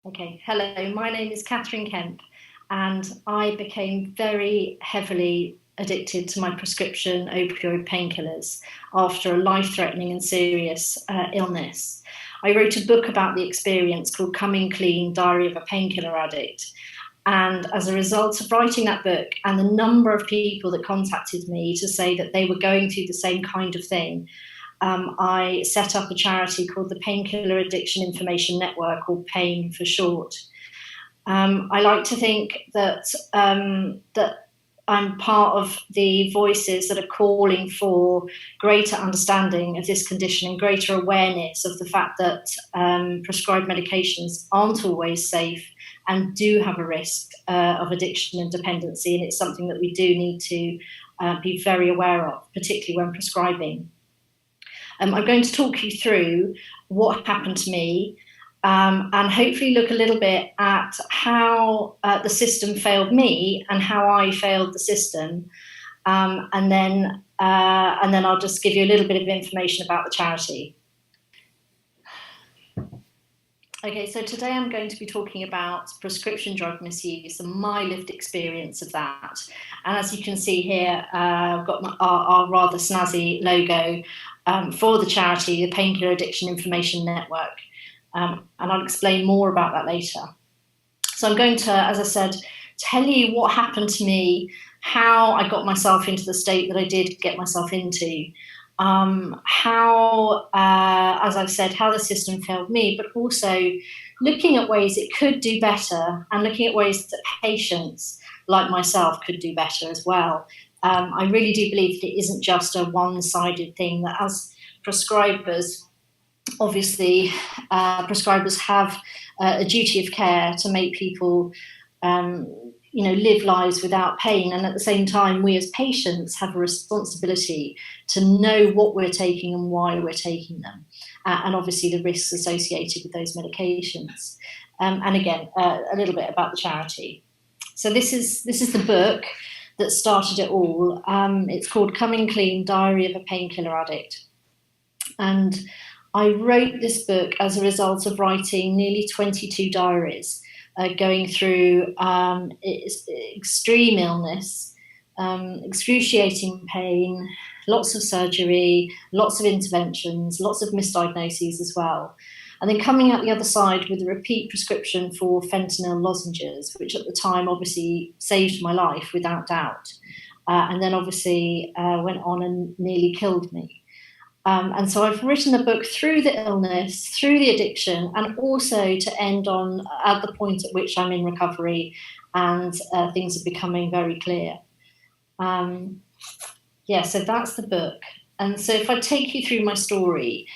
Okay, hello, my name is Cathryn Kemp, and I became very heavily addicted to my prescription opioid painkillers after a life-threatening and serious illness. I wrote a book about the experience called Coming Clean, Diary of a Painkiller Addict. And as a result of writing that book and the number of people that contacted me to say that they were going through the same kind of thing, I set up a charity called the Painkiller Addiction Information Network, or PAIN for short. I like to think that I'm part of the voices that are calling for greater understanding of this condition and greater awareness of the fact that prescribed medications aren't always safe and do have a risk of addiction and dependency, and it's something that we do need to be very aware of, particularly when prescribing. I'm going to talk you through what happened to me, and hopefully look a little bit at how the system failed me and how I failed the system, and then I'll just give you a little bit of information about the charity. Okay, so today I'm going to be talking about prescription drug misuse and my lived experience of that. And as you can see here, I've got our rather snazzy logo for the charity, the Painkiller Addiction Information Network. And I'll explain more about that later. So I'm going to, as I said, tell you what happened to me, how I got myself into the state that I did get myself into, how, as I've said, how the system failed me, but also looking at ways it could do better and looking at ways that patients like myself could do better as well. I really do believe that it isn't just a one-sided thing, that as prescribers, obviously, prescribers have a duty of care to make people live lives without pain, and at the same time we as patients have a responsibility to know what we're taking and why we're taking them, and obviously the risks associated with those medications. And again, a little bit about the charity. So this is the book that started it all. It's called Coming Clean, Diary of a Painkiller Addict, and I wrote this book as a result of writing nearly 22 diaries, going through extreme illness, excruciating pain, lots of surgery, lots of interventions, lots of misdiagnoses as well. And then coming out the other side with a repeat prescription for fentanyl lozenges, which at the time obviously saved my life without doubt. And then obviously went on and nearly killed me. And so I've written the book through the illness, through the addiction, and also to end on at the point at which I'm in recovery and things are becoming very clear. So that's the book. And so if I take you through my story,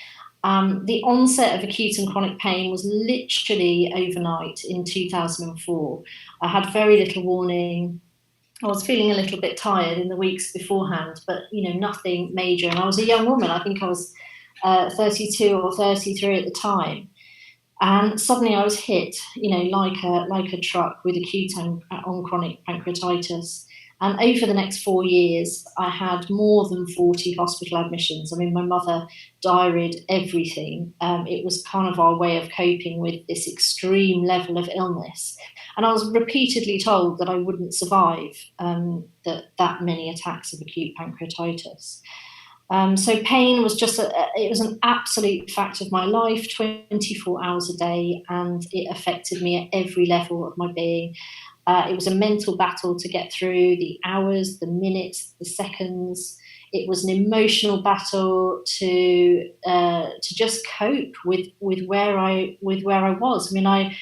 the onset of acute and chronic pain was literally overnight in 2004. I had very little warning. I was feeling a little bit tired in the weeks beforehand, but nothing major. And I was a young woman. I think I was 32 or 33 at the time. And suddenly I was hit, like a truck with acute on chronic pancreatitis. And over the next 4 years, I had more than 40 hospital admissions. I mean, my mother diaried everything. It was kind of our way of coping with this extreme level of illness. And I was repeatedly told that I wouldn't survive that many attacks of acute pancreatitis. So pain was it was an absolute fact of my life, 24 hours a day, and it affected me at every level of my being. It was a mental battle to get through the hours, the minutes, the seconds. It was an emotional battle to just cope with where I was. I mean, I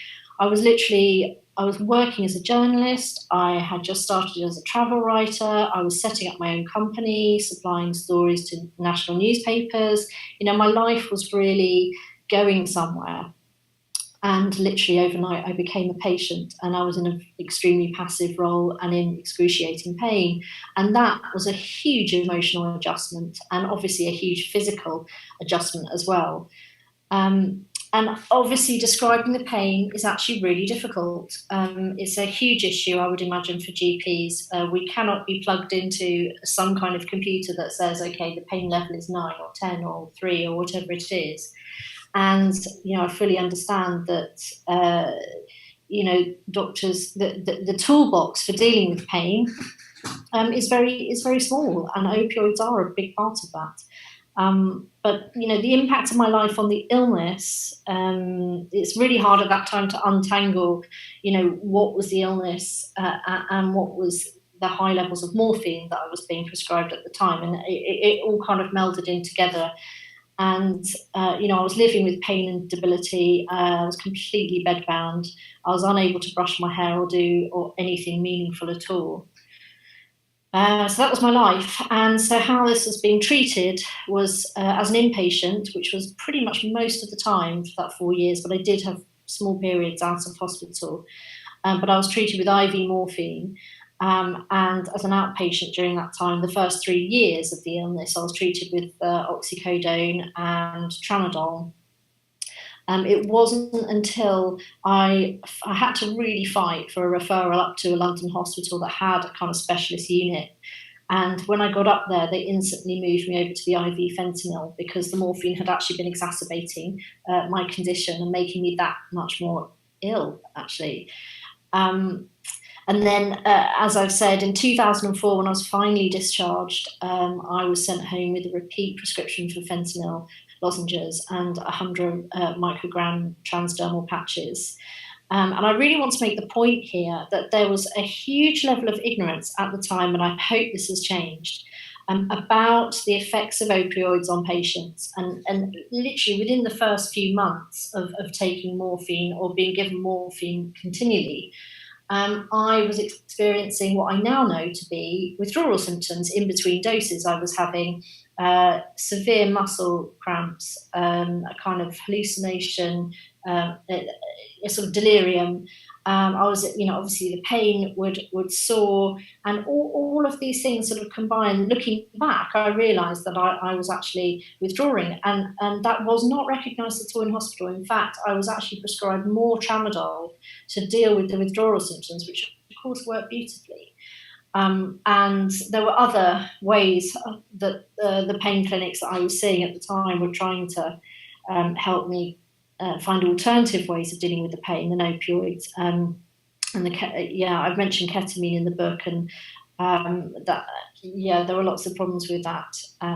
was working as a journalist. I had just started as a travel writer. I was setting up my own company, supplying stories to national newspapers. My life was really going somewhere. And literally overnight, I became a patient, and I was in an extremely passive role and in excruciating pain. And that was a huge emotional adjustment, and obviously a huge physical adjustment as well. And obviously describing the pain is actually really difficult. It's a huge issue, I would imagine, for GPs. We cannot be plugged into some kind of computer that says, okay, the pain level is 9 or 10 or 3 or whatever it is. And, I fully understand that, doctors, the toolbox for dealing with pain is very small, and opioids are a big part of that. But the impact of my life on the illness, it's really hard at that time to untangle, what was the illness and what was the high levels of morphine that I was being prescribed at the time, and it all kind of melded in together. And I was living with pain and debility. I was completely bedbound. I was unable to brush my hair or anything meaningful at all. So that was my life. And so how this was being treated was as an inpatient, which was pretty much most of the time for that 4 years, but I did have small periods out of hospital. But I was treated with IV morphine. And as an outpatient during that time, the first 3 years of the illness, I was treated with oxycodone and tramadol. It wasn't until I had to really fight for a referral up to a London hospital that had a kind of specialist unit. And when I got up there, they instantly moved me over to the IV fentanyl because the morphine had actually been exacerbating my condition and making me that much more ill, actually. And then, as I've said, in 2004, when I was finally discharged, I was sent home with a repeat prescription for fentanyl lozenges and 100 microgram transdermal patches. And I really want to make the point here that there was a huge level of ignorance at the time, and I hope this has changed, about the effects of opioids on patients. And literally within the first few months of taking morphine or being given morphine continually, I was experiencing what I now know to be withdrawal symptoms in between doses. I was having severe muscle cramps, a kind of hallucination, a sort of delirium. I was, obviously the pain would soar, and all of these things sort of combined. Looking back, I realised that I was actually withdrawing, and that was not recognised at all in hospital. In fact, I was actually prescribed more tramadol to deal with the withdrawal symptoms, which of course worked beautifully. And there were other ways that the pain clinics that I was seeing at the time were trying to help me find alternative ways of dealing with the pain than opioids. I've mentioned ketamine in the book, and there were lots of problems with that.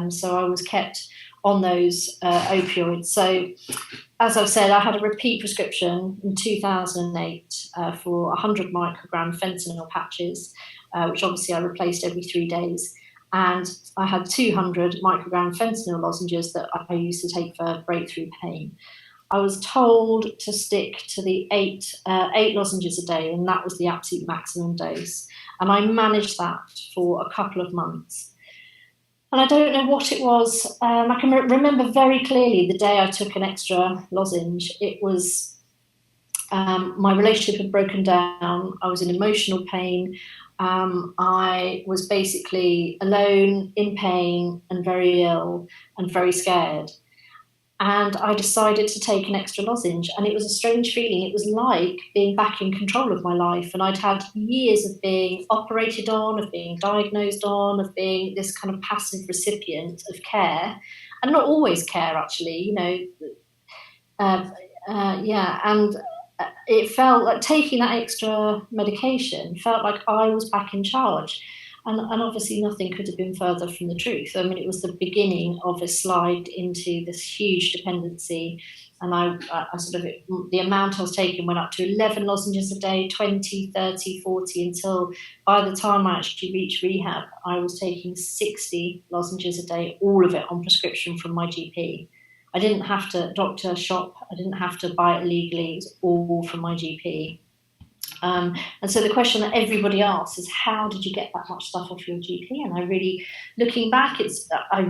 So I was kept on those opioids. So, as I've said, I had a repeat prescription in 2008 for 100 microgram fentanyl patches, which obviously I replaced every 3 days. And I had 200 microgram fentanyl lozenges that I used to take for breakthrough pain. I was told to stick to the eight lozenges a day, and that was the absolute maximum dose. And I managed that for a couple of months. And I don't know what it was. I can remember very clearly the day I took an extra lozenge. It was my relationship had broken down. I was in emotional pain. I was basically alone, in pain, and very ill, and very scared. And I decided to take an extra lozenge, and it was a strange feeling. It was like being back in control of my life, and I'd had years of being operated on, of being diagnosed on, of being this kind of passive recipient of care, and not always care, actually, and it felt like taking that extra medication felt like I was back in charge. And obviously nothing could have been further from the truth. I mean, it was the beginning of a slide into this huge dependency. And I sort of, the amount I was taking went up to 11 lozenges a day, 20, 30, 40, until by the time I actually reached rehab, I was taking 60 lozenges a day, all of it on prescription from my GP. I didn't have to doctor shop. I didn't have to buy it illegally. It was all from my GP. And so the question that everybody asks is, how did you get that much stuff off your GP? And I really, looking back, I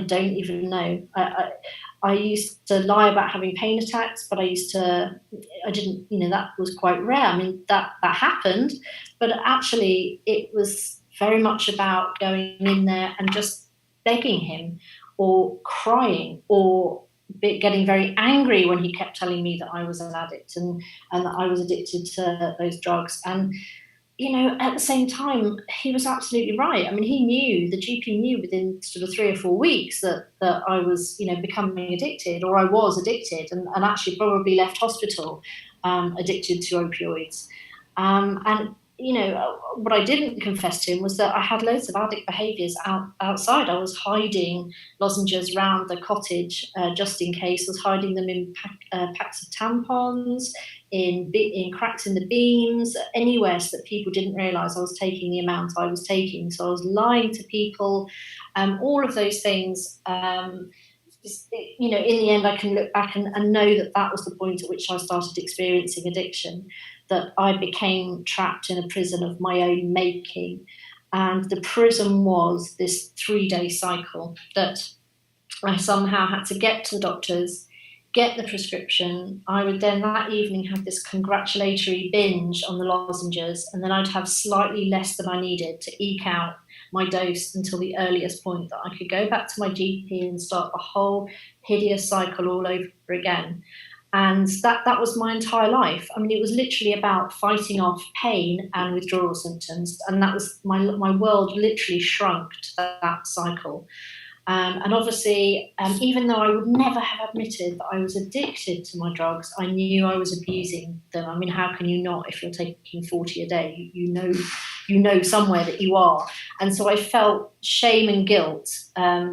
don't even know. I used to lie about having pain attacks, but I didn't, that was quite rare. I mean, that happened, but actually it was very much about going in there and just begging him, or crying, or getting very angry when he kept telling me that I was an addict and that I was addicted to those drugs. And at the same time, he was absolutely right. I mean, the GP knew within sort of 3 or 4 weeks that I was, becoming addicted, or I was addicted, and actually probably left hospital addicted to opioids. And what I didn't confess to him was that I had loads of addict behaviours outside. I was hiding lozenges around the cottage just in case. I was hiding them in packs of tampons, in cracks in the beams, anywhere, so that people didn't realise I was taking the amount I was taking. So I was lying to people, all of those things. In the end, I can look back and know that that was the point at which I started experiencing addiction, that I became trapped in a prison of my own making. And the prison was this 3-day cycle that I somehow had to get to the doctors, get the prescription. I would then that evening have this congratulatory binge on the lozenges, and then I'd have slightly less than I needed to eke out my dose until the earliest point that I could go back to my GP and start the whole hideous cycle all over again. And that was my entire life. I mean, it was literally about fighting off pain and withdrawal symptoms, and that was my world literally shrunk to that cycle. And obviously, even though I would never have admitted that I was addicted to my drugs, I knew I was abusing them. I mean, how can you not if you're taking 40 a day? You know somewhere that you are. And so I felt shame and guilt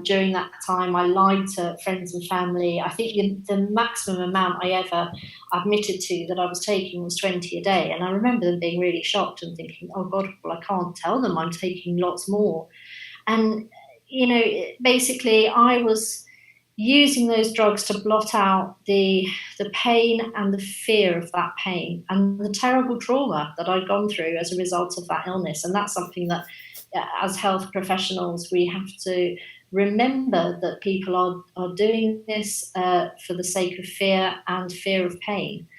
during that time. I lied to friends and family. I think the maximum amount I ever admitted to that I was taking was 20 a day. And I remember them being really shocked and thinking, oh God, well, I can't tell them I'm taking lots more. And basically I was using those drugs to blot out the pain and the fear of that pain and the terrible trauma that I'd gone through as a result of that illness. And that's something that, as health professionals, we have to remember, that people are doing this for the sake of fear and fear of pain.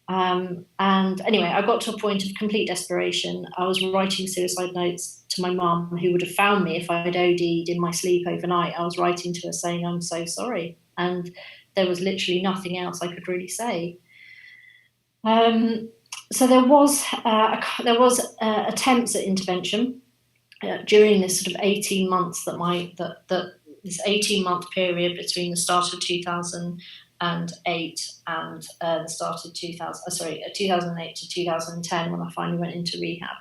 And anyway, I got to a point of complete desperation. I was writing suicide notes to my mum, who would have found me if I'd OD'd in my sleep overnight. I was writing to her saying, I'm so sorry. And there was literally nothing else I could really say. So there was attempts at intervention during this sort of 18 months this 18-month period between the start of 2008 and the start of 2008 to 2010, when I finally went into rehab.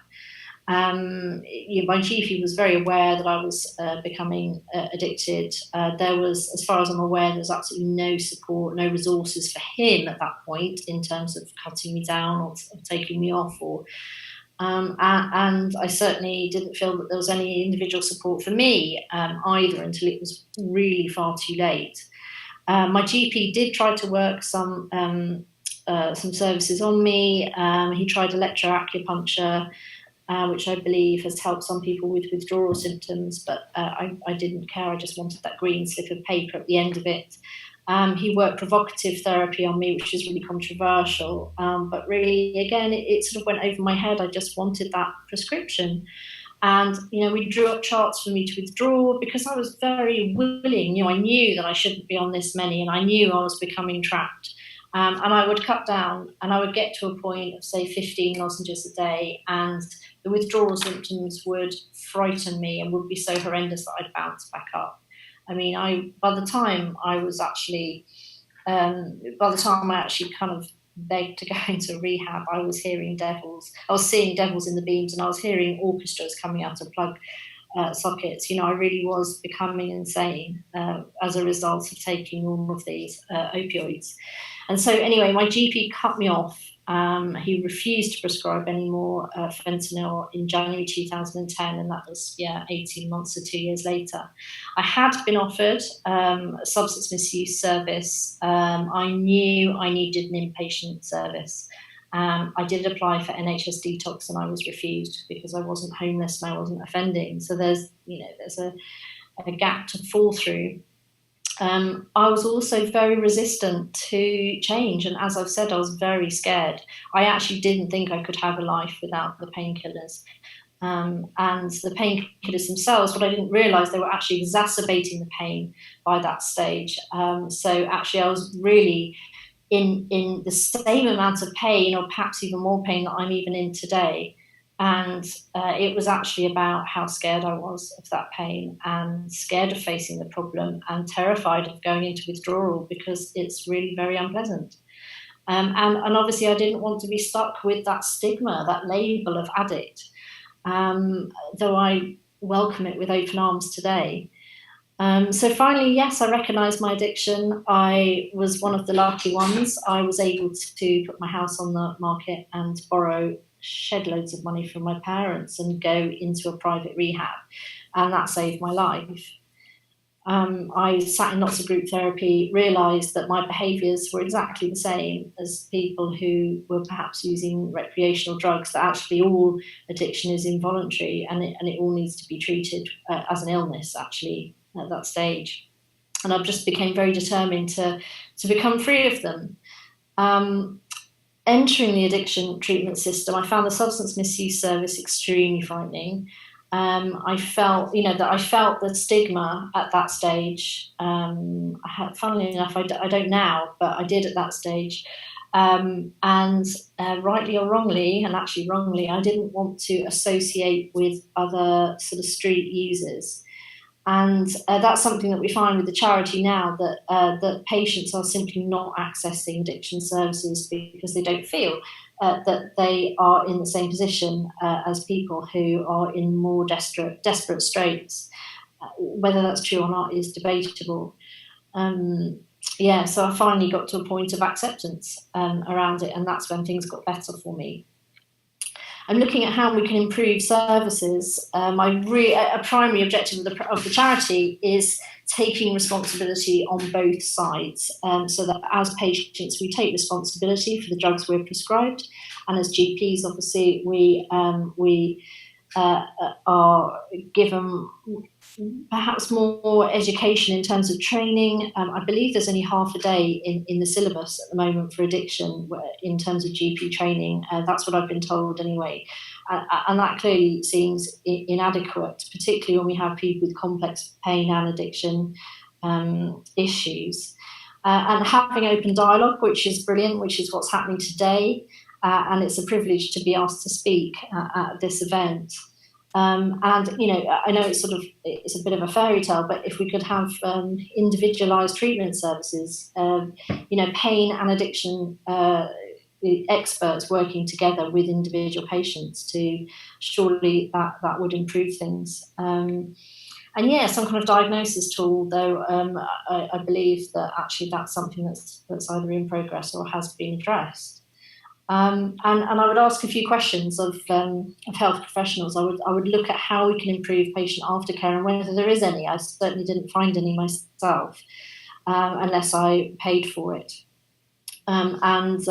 My GP was very aware that I was becoming addicted. There was, as far as I'm aware, there was absolutely no support, no resources for him at that point in terms of cutting me down or taking me off, and I certainly didn't feel that there was any individual support for me either, until it was really far too late. My GP did try to work some services on me. He tried electroacupuncture, which I believe has helped some people with withdrawal symptoms, but I didn't care. I just wanted that green slip of paper at the end of it. He worked provocative therapy on me, which is really controversial, but really, again, it sort of went over my head. I just wanted that prescription. And, we drew up charts for me to withdraw, because I was very willing. I knew that I shouldn't be on this many, and I knew I was becoming trapped. And I would cut down, and I would get to a point of, say, 15 lozenges a day, and the withdrawal symptoms would frighten me and would be so horrendous that I'd bounce back up. I mean, by the time I actually kind of begged to go into rehab, I was seeing devils in the beams, and I was hearing orchestras coming out of plug sockets. I really was becoming insane as a result of taking all of these opioids. And so anyway, my GP cut me off. He refused to prescribe any more fentanyl in January 2010, and that was 18 months or 2 years later. I had been offered a substance misuse service. I knew I needed an inpatient service. I did apply for NHS detox, and I was refused because I wasn't homeless and I wasn't offending. So there's a gap to fall through. I was also very resistant to change, and as I've said, I was very scared. I actually didn't think I could have a life without the painkillers. And the painkillers themselves, what I didn't realise, they were actually exacerbating the pain by that stage. So actually I was really in the same amount of pain, or perhaps even more pain, that I'm even in today. And it was actually about how scared I was of that pain, and scared of facing the problem, and terrified of going into withdrawal because it's really very unpleasant. And obviously, I didn't want to be stuck with that stigma, that label of addict, though I welcome it with open arms today. So finally, yes, I recognised my addiction. I was one of the lucky ones. I was able to put my house on the market and borrow shed loads of money from my parents and go into a private rehab, and that saved my life. I sat in lots of group therapy, realised that my behaviours were exactly the same as people who were perhaps using recreational drugs, that actually all addiction is involuntary, and it all needs to be treated as an illness, actually, at that stage. And I just became very determined to become free of them. Entering the addiction treatment system, I found the substance misuse service extremely frightening. I felt, that I felt the stigma at that stage. Funnily enough, I don't now, but I did at that stage. And rightly or wrongly, and actually wrongly, I didn't want to associate with other sort of street users. And that's something that we find with the charity now, that patients are simply not accessing addiction services because they don't feel that they are in the same position as people who are in more desperate straits. Whether that's true or not is debatable. So I finally got to a point of acceptance around it, and that's when things got better for me. And looking at how we can improve services, a primary objective of the charity is taking responsibility on both sides, so that as patients we take responsibility for the drugs we're prescribed, and as GPs obviously we are given perhaps more education in terms of training. I believe there's only half a day in the syllabus at the moment for addiction in terms of GP training. That's what I've been told anyway. And that clearly seems inadequate, particularly when we have people with complex pain and addiction issues. And having open dialogue, which is brilliant, which is what's happening today. And it's a privilege to be asked to speak at this event. And I know it's a bit of a fairy tale, but if we could have individualised treatment services, pain and addiction experts working together with individual patients, surely that would improve things. Some kind of diagnosis tool, though I believe that actually that's something that's either in progress or has been addressed. And I would ask a few questions of health professionals. I would look at how we can improve patient aftercare and whether there is any. I certainly didn't find any myself, unless I paid for it. There's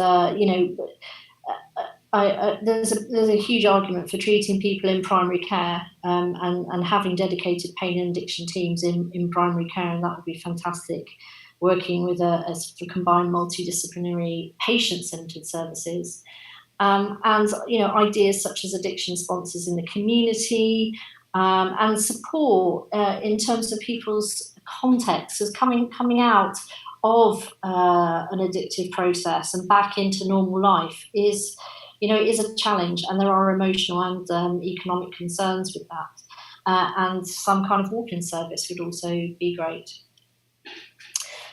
a huge argument for treating people in primary care and having dedicated pain and addiction teams in primary care, and that would be fantastic. Working with a sort of combined multidisciplinary patient-centred services, ideas such as addiction sponsors in the community, and support in terms of people's context as coming out of an addictive process and back into normal life is a challenge, and there are emotional and economic concerns with that. And some kind of walk-in service would also be great.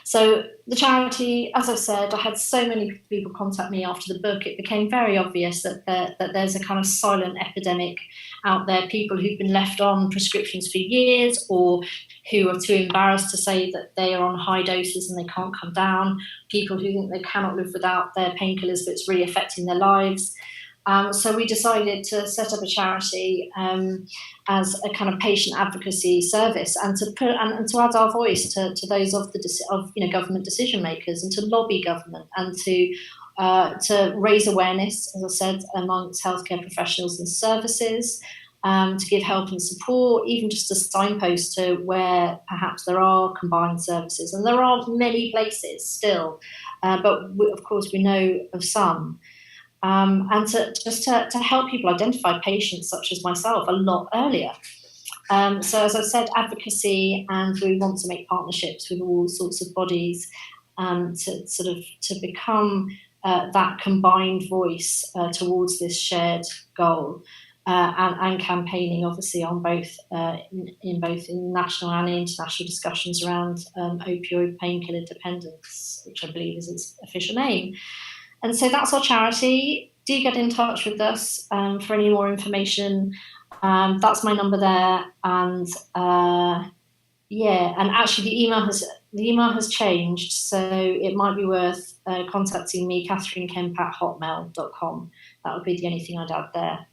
So the charity, as I've said, I had so many people contact me after the book. It became very obvious that there's a kind of silent epidemic out there, people who've been left on prescriptions for years or who are too embarrassed to say that they are on high doses and they can't come down, people who think they cannot live without their painkillers, but it's really affecting their lives. So we decided to set up a charity as a kind of patient advocacy service, and to add our voice to those of government decision makers, and to lobby government, and to raise awareness, as I said, amongst healthcare professionals and services, to give help and support, even just a signpost to where perhaps there are combined services, and there are many places still, but of course we know of some. And to help people identify patients such as myself a lot earlier. So as I said, advocacy, and we want to make partnerships with all sorts of bodies to become that combined voice towards this shared goal. and campaigning, obviously, on both in both national and international discussions around opioid painkiller dependence, which I believe is its official name. And so that's our charity. Do get in touch with us for any more information. That's my number there, and yeah, and actually the email has changed, so it might be worth contacting me, Cathryn Kemp at hotmail.com. That would be the only thing I'd add there.